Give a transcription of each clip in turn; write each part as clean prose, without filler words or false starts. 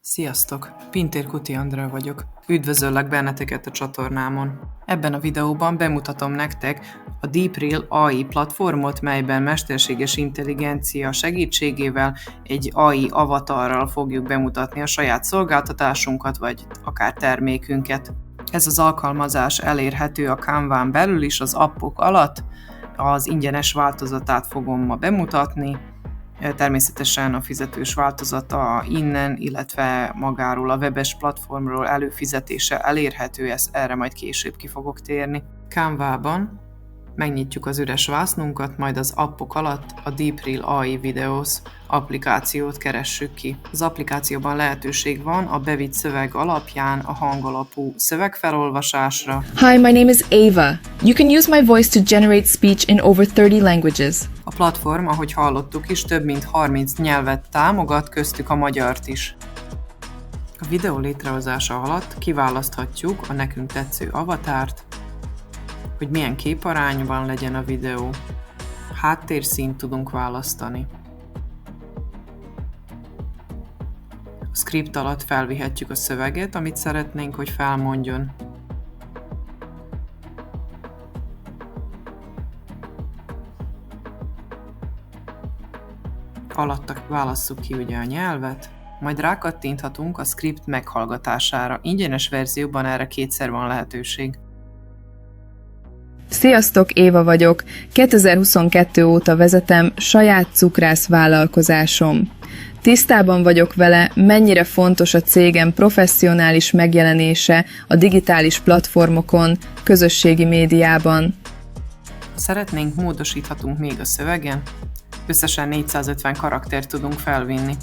Sziasztok! Pintér Kuti Andrea vagyok. Üdvözöllek benneteket a csatornámon. Ebben a videóban bemutatom nektek a DeepReal AI platformot, melyben mesterséges intelligencia segítségével egy AI avatarral fogjuk bemutatni a saját szolgáltatásunkat, vagy akár termékünket. Ez az alkalmazás elérhető a Canván belül is, az appok alatt. Az ingyenes változatát fogom ma bemutatni. Természetesen a fizetős változata innen, illetve magáról a webes platformról előfizetése elérhető, erre majd később ki fogok térni. Canvában megnyitjuk az üres vásznunkat, majd az appok alatt a DeepReal AI Videos applikációt keressük ki. Az applikációban lehetőség van a bevitt szöveg alapján a hangalapú szövegfelolvasásra. Hi, my name is Ava. You can use my voice to generate speech in over 30 languages. A platform, ahogy hallottuk is, több mint 30 nyelvet támogat, köztük a magyart is. A videó létrehozása alatt kiválaszthatjuk a nekünk tetsző avatárt, hogy milyen képarányban legyen a videó. Háttérszínt tudunk választani. A script alatt felvihetjük a szöveget, amit szeretnénk, hogy felmondjon. Alatta válasszuk ki ugye a nyelvet, majd rákattinthatunk a script meghallgatására. Ingyenes verzióban erre kétszer van lehetőség. Sziasztok, Éva vagyok. 2022 óta vezetem saját cukrász vállalkozásom. Tisztában vagyok vele, mennyire fontos a cégem professzionális megjelenése a digitális platformokon, közösségi médiában. Ha szeretnénk, módosíthatunk még a szövegen. Összesen 450 karaktert tudunk felvinni.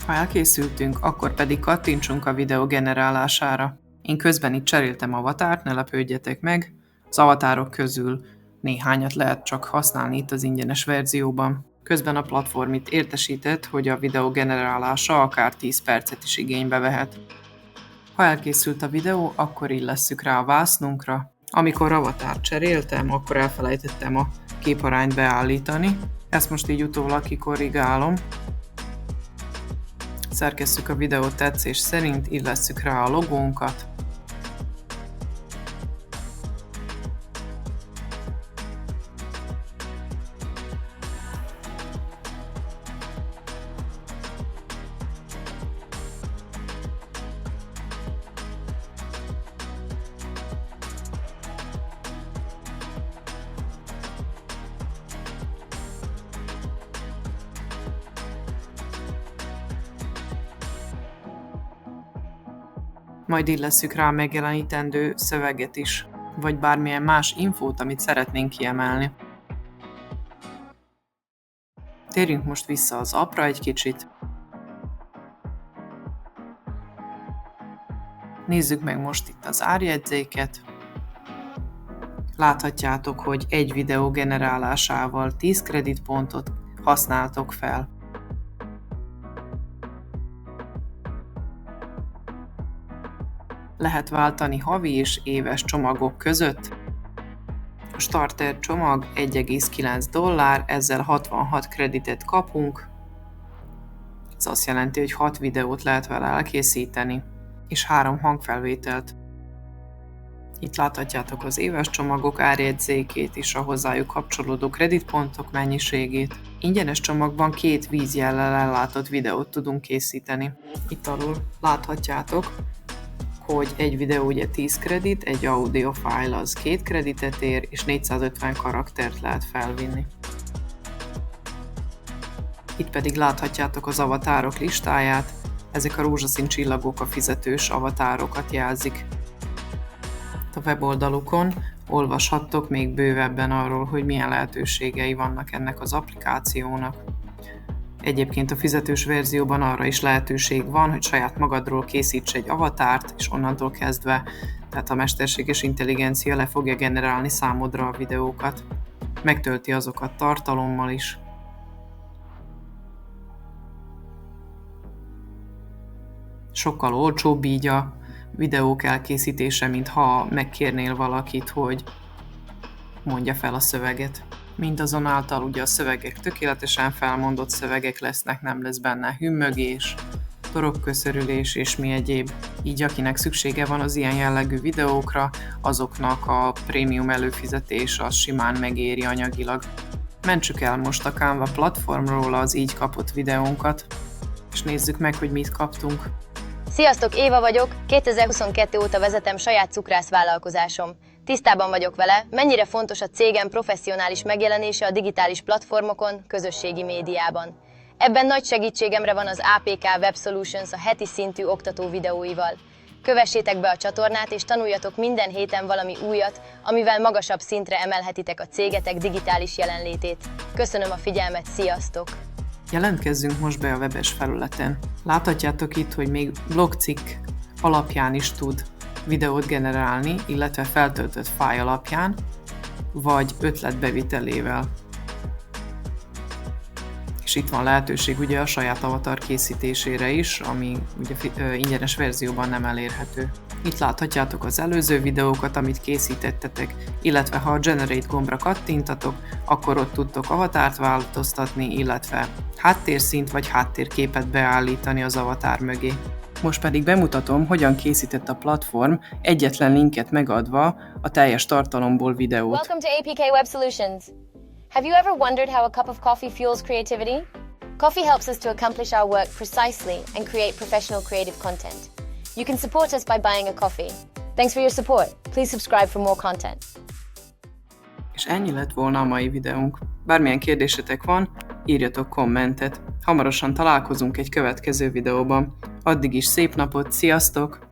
Ha elkészültünk, akkor pedig kattintsunk a videó generálására. Én közben itt cseréltem avatárt, ne lepődjetek meg. Az avatárok közül néhányat lehet csak használni itt az ingyenes verzióban. Közben a platform itt értesített, hogy a videó generálása akár 10 percet is igénybe vehet. Ha elkészült a videó, akkor illesszük rá a vásznunkra. Amikor avatárt cseréltem, akkor elfelejtettem a képarányt beállítani. Ezt most így utólag kikorrigálom. Szerkesszük a videót tetszés szerint, illesszük rá a logónkat. Majd illesszük rá a megjelenítendő szöveget is, vagy bármilyen más infót, amit szeretnénk kiemelni. Térjünk most vissza az appra egy kicsit. Nézzük meg most itt az árjegyzéket. Láthatjátok, hogy egy videó generálásával 10 kreditpontot használtok fel. Lehet váltani havi és éves csomagok között. A starter csomag $1,9, ezzel 66 kreditet kapunk. Ez azt jelenti, hogy 6 videót lehet vele elkészíteni, és 3 hangfelvételt. Itt láthatjátok az éves csomagok árjegyzékét és a hozzájuk kapcsolódó kreditpontok mennyiségét. Ingyenes csomagban 2 vízjellel ellátott videót tudunk készíteni. Itt alul láthatjátok, hogy egy videó ugye 10 kredit, egy audio file az 2 kreditet ér, és 450 karaktert lehet felvinni. Itt pedig láthatjátok az avatárok listáját, ezek a rózsaszín csillagok a fizetős avatárokat jelzik. A weboldalukon olvashattok még bővebben arról, hogy milyen lehetőségei vannak ennek az applikációnak. Egyébként a fizetős verzióban arra is lehetőség van, hogy saját magadról készíts egy avatárt, és onnantól kezdve, tehát a mesterséges intelligencia le fogja generálni számodra a videókat. Megtölti azokat tartalommal is. Sokkal olcsóbb így a videók elkészítése, mint ha megkérnél valakit, hogy mondja fel a szöveget. Mindazonáltal ugye a szövegek tökéletesen felmondott szövegek lesznek, nem lesz benne hümmögés, torokköszörülés és mi egyéb. Így akinek szüksége van az ilyen jellegű videókra, azoknak a prémium előfizetés az simán megéri anyagilag. Mentsük el most a Canva platformról az így kapott videónkat, és nézzük meg, hogy mit kaptunk. Sziasztok, Éva vagyok, 2022 óta vezetem saját cukrászvállalkozásom. Tisztában vagyok vele, mennyire fontos a cégem professzionális megjelenése a digitális platformokon, közösségi médiában. Ebben nagy segítségemre van az APK Web Solutions a heti szintű oktató videóival. Kövessétek be a csatornát és tanuljatok minden héten valami újat, amivel magasabb szintre emelhetitek a cégetek digitális jelenlétét. Köszönöm a figyelmet, sziasztok! Jelentkezzünk most be a webes felületen. Láthatjátok itt, hogy még blogcikk alapján is tud videót generálni, illetve feltöltött fájl alapján, vagy ötletbevitelével. És itt van lehetőség ugye a saját avatar készítésére is, ami ugye ingyenes verzióban nem elérhető. Itt láthatjátok az előző videókat, amit készítettetek, illetve ha a Generate gombra kattintatok, akkor ott tudtok avatárt változtatni, illetve háttérszínt vagy háttérképet beállítani az avatár mögé. Most pedig bemutatom, hogyan készített a platform egyetlen linket megadva a teljes tartalomból videót. Welcome to APK Web Solutions. Have you ever wondered how a cup of coffee fuels creativity? Coffee helps us to accomplish our work precisely and create professional creative content. You can support us by buying a coffee. Thanks for your support. Please subscribe for more content. És ennyi lett volna a mai videónk. Bármilyen kérdésetek van, írjatok kommentet. Hamarosan találkozunk egy következő videóban. Addig is szép napot, sziasztok!